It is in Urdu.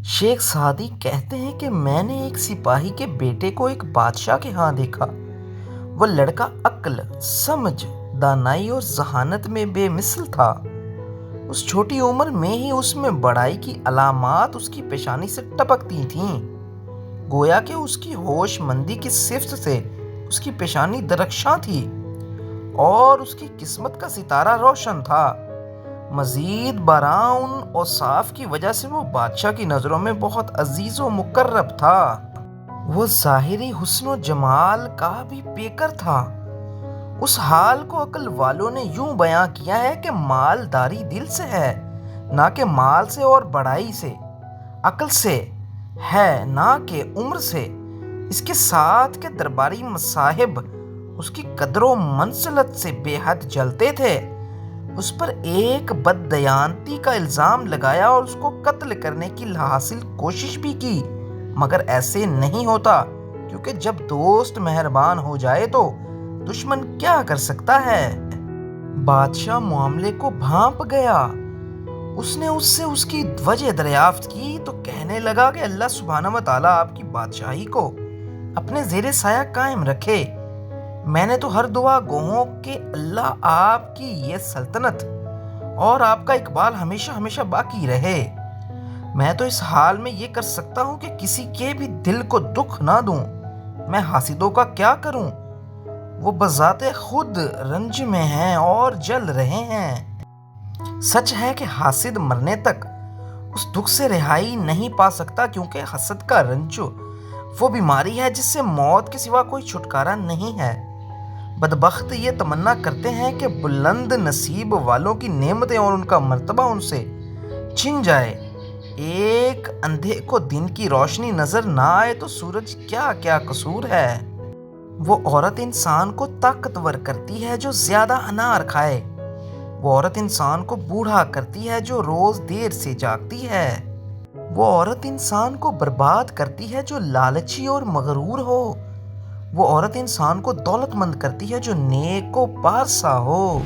شیخ سعدی کہتے ہیں کہ میں نے ایک سپاہی کے بیٹے کو ایک بادشاہ کے ہاں دیکھا۔ وہ لڑکا عقل، سمجھ، دانائی اور ذہانت میں بے مثل تھا۔ اس چھوٹی عمر میں ہی اس میں بڑائی کی علامات اس کی پیشانی سے ٹپکتی تھیں، گویا کہ اس کی ہوش مندی کی صفت سے اس کی پیشانی درخشاں تھی اور اس کی قسمت کا ستارہ روشن تھا۔ مزید برآں ان اوصاف کی وجہ سے وہ بادشاہ کی نظروں میں بہت عزیز و مقرب تھا۔ وہ ظاہری حسن و جمال کا بھی پیکر تھا۔ اس حال کو عقل والوں نے یوں بیان کیا ہے کہ مالداری دل سے ہے، نہ کہ مال سے اور بڑائی سے، عقل سے ہے نہ کہ عمر سے۔ اس کے ساتھ کے درباری مصاحب اس کی قدر و منزلت سے بے حد جلتے تھے۔ اس پر ایک بددیانتی کا الزام لگایا اور اس کو قتل کرنے کی حاصل کوشش بھی کی، مگر ایسے نہیں ہوتا، کیونکہ جب دوست مہربان ہو جائے تو دشمن کیا کر سکتا ہے۔ بادشاہ معاملے کو بھانپ گیا۔ اس نے اس سے اس کی وجہ دریافت کی تو کہنے لگا کہ اللہ سبحانہ و تعالیٰ آپ کی بادشاہی کو اپنے زیر سایہ قائم رکھے۔ میں نے تو ہر دعا گوہوں کہ اللہ آپ کی یہ سلطنت اور آپ کا اقبال ہمیشہ ہمیشہ باقی رہے۔ میں تو اس حال میں یہ کر سکتا ہوں کہ کسی کے بھی دل کو دکھ نہ دوں۔ میں حاسدوں کا کیا کروں؟ وہ بذات خود رنج میں ہیں اور جل رہے ہیں۔ سچ ہے کہ حاسد مرنے تک اس دکھ سے رہائی نہیں پا سکتا، کیونکہ حسد کا رنج وہ بیماری ہے جس سے موت کے سوا کوئی چھٹکارا نہیں ہے۔ بدبخت یہ تمنا کرتے ہیں کہ بلند نصیب والوں کی نعمتیں اور ان کا مرتبہ ان سے چھن جائے۔ ایک اندھے کو دن کی روشنی نظر نہ آئے تو سورج کیا کیا قصور ہے۔ وہ عورت انسان کو طاقتور کرتی ہے جو زیادہ انار کھائے، وہ عورت انسان کو بوڑھا کرتی ہے جو روز دیر سے جاگتی ہے، وہ عورت انسان کو برباد کرتی ہے جو لالچی اور مغرور ہو، وہ عورت انسان کو دولت مند کرتی ہے جو نیک و پارسا ہو۔